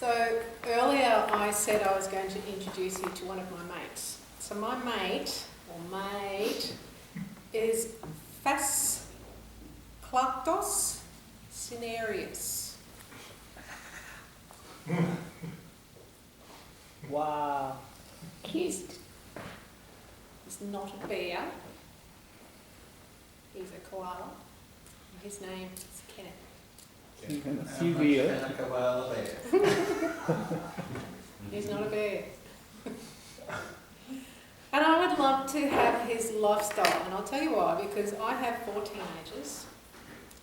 So earlier I said I was going to introduce you to one of my mates. So my mate, or maid, is Phasclarctos cinereus. Wow. He's not a bear. He's a koala. His name is Kenneth. Even a few beer. He's not a bear. And I would love to have his lifestyle, and I'll tell you why, because I have 4 teenagers.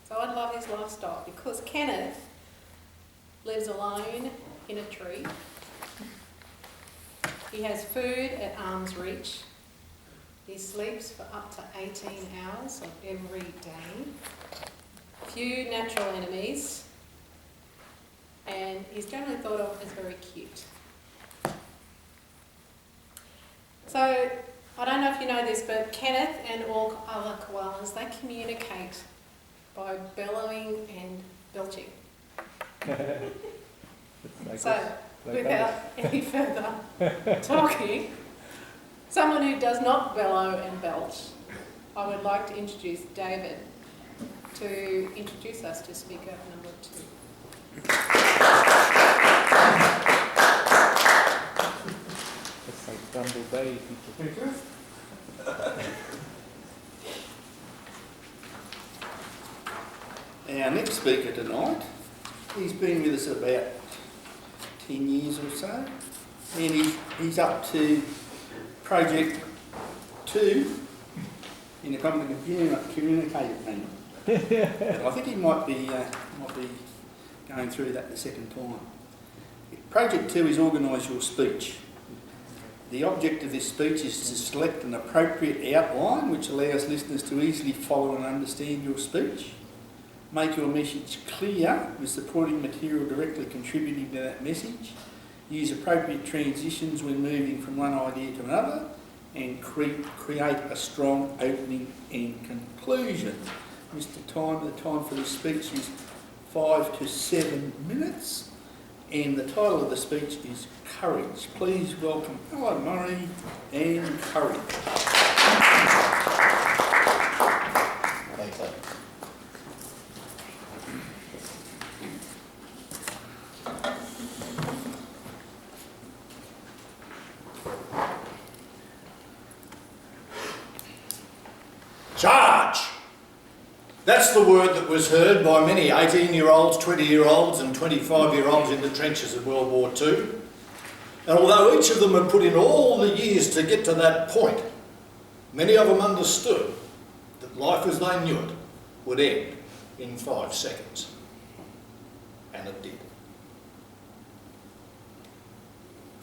So I'd love his lifestyle, because Kenneth lives alone in a tree. He has food at arm's reach. He sleeps for up to 18 hours of every day. Few natural enemies, and he's generally thought of as very cute. So, I don't know if you know this, but Kenneth and all other koalas, they communicate by bellowing and belching. So, without any further talking, someone who does not bellow and belch, I would like to introduce David to introduce us to speaker number 2. It's like Dumble Bay. Our next speaker tonight, he's been with us about 10 years or so, and he's up to project 2 in a communicative panel. But I think he might be going through that the second time. Project 2 is organise your speech. The object of this speech is to select an appropriate outline which allows listeners to easily follow and understand your speech. Make your message clear with supporting material directly contributing to that message. Use appropriate transitions when moving from one idea to another, and create a strong opening and conclusion. The time for this speech is 5 to 7 minutes, and the title of the speech is Courage. Please welcome Allan Murray and Courage. Thanks, Allan. Charge! That's the word that was heard by many 18-year-olds, 20-year-olds and 25-year-olds in the trenches of World War II. And although each of them had put in all the years to get to that point, many of them understood that life as they knew it would end in 5 seconds. And it did.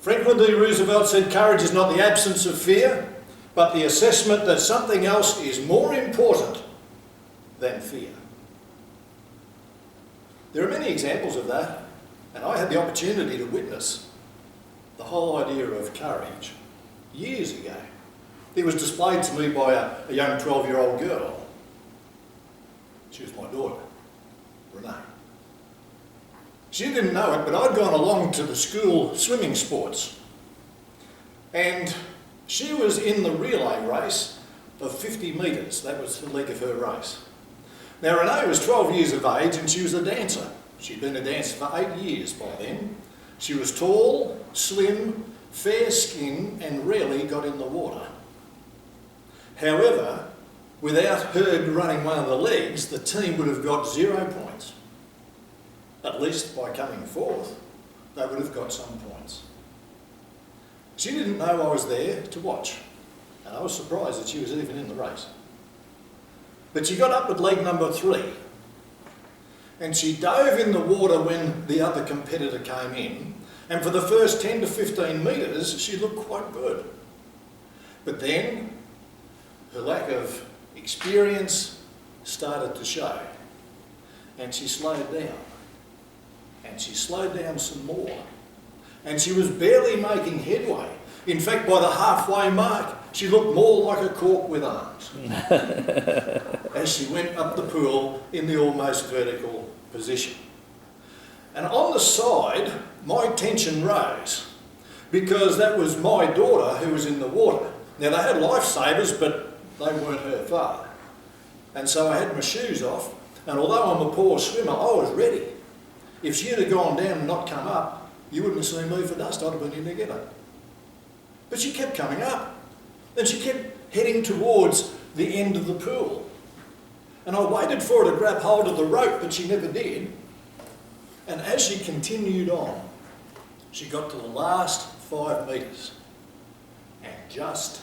Franklin D. Roosevelt said courage is not the absence of fear, but the assessment that something else is more important than fear. There are many examples of that, and I had the opportunity to witness the whole idea of courage years ago. It was displayed to me by a young 12-year-old girl. She was my daughter, Renee. She didn't know it, but I'd gone along to the school swimming sports, and she was in the relay race of 50 metres. That was the leg of her race. Now, Renee was 12 years of age and she was a dancer. She'd been a dancer for 8 years by then. She was tall, slim, fair-skinned and rarely got in the water. However, without her running one of the legs, the team would have got 0 points. At least by coming fourth, they would have got some points. She didn't know I was there to watch, and I was surprised that she was even in the race. But she got up at leg number 3, and she dove in the water when the other competitor came in, and for the first 10 to 15 metres, she looked quite good. But then, her lack of experience started to show, and she slowed down, and she slowed down some more, and she was barely making headway. In fact, by the halfway mark, she looked more like a cork with arms as she went up the pool in the almost vertical position. And on the side, my tension rose because that was my daughter who was in the water. Now, they had lifesavers, but they weren't her father. And so I had my shoes off, and although I'm a poor swimmer, I was ready. If she'd have gone down and not come up, you wouldn't have seen me for dust. I'd have been in there together. But she kept coming up, and she kept heading towards the end of the pool. And I waited for her to grab hold of the rope, but she never did. And as she continued on, she got to the last 5 metres and just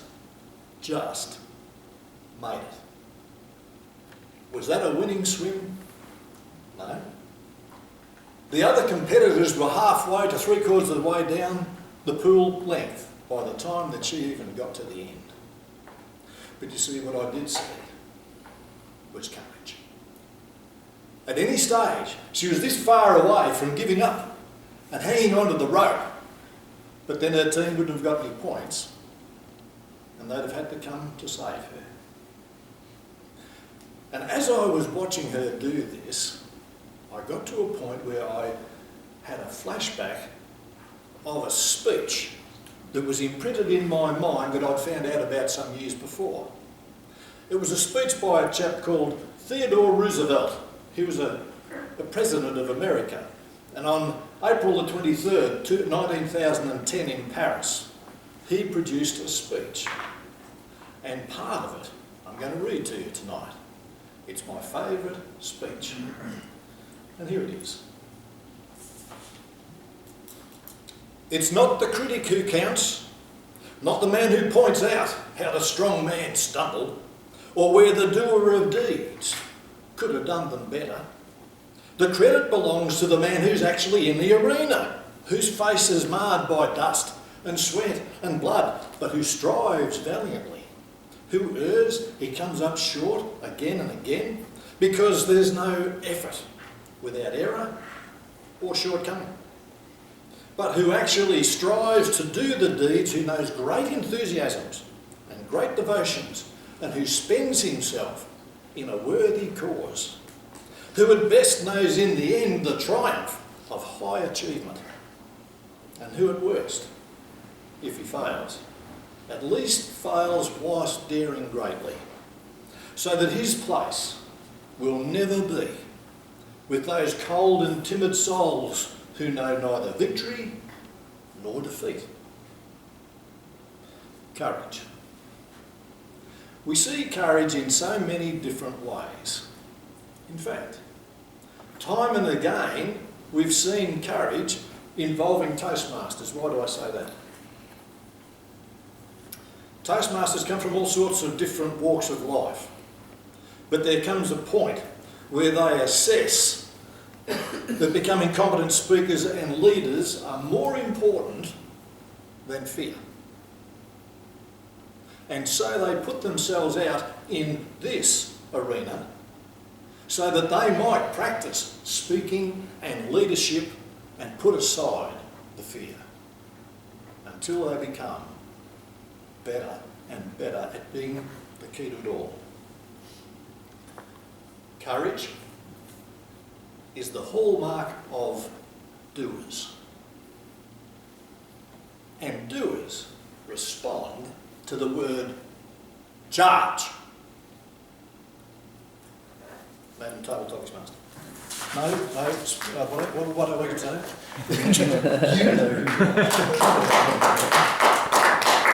made it. Was that a winning swim? No. The other competitors were halfway to 3/4 of the way down the pool length by the time that she even got to the end. But you see, what I did see was courage. At any stage, she was this far away from giving up and hanging onto the rope, but then her team wouldn't have got any points, and they'd have had to come to save her. And as I was watching her do this, I got to a point where I had a flashback of a speech that was imprinted in my mind that I'd found out about some years before. It was a speech by a chap called Theodore Roosevelt. He was a president of America. And on April the 23rd, 1910 in Paris, he produced a speech. And part of it, I'm going to read to you tonight. It's my favourite speech. And here it is. It's not the critic who counts, not the man who points out how the strong man stumbled, or where the doer of deeds could have done them better. The credit belongs to the man who's actually in the arena, whose face is marred by dust and sweat and blood, but who strives valiantly. Who errs, he comes up short again and again, because there's no effort without error or shortcoming. But who actually strives to do the deeds, who knows great enthusiasms and great devotions, and who spends himself in a worthy cause, who at best knows in the end the triumph of high achievement, and who at worst, if he fails, at least fails whilst daring greatly, so that his place will never be with those cold and timid souls who know neither victory nor defeat. Courage. We see courage in so many different ways. In fact, time and again we've seen courage involving Toastmasters. Why do I say that? Toastmasters come from all sorts of different walks of life, but there comes a point where they assess that becoming competent speakers and leaders are more important than fear. And so they put themselves out in this arena so that they might practice speaking and leadership and put aside the fear until they become better and better at being the key to it all. Courage is the hallmark of doers. And doers respond to the word charge. Madam Table Topics Master. No, what are we going to say? You know.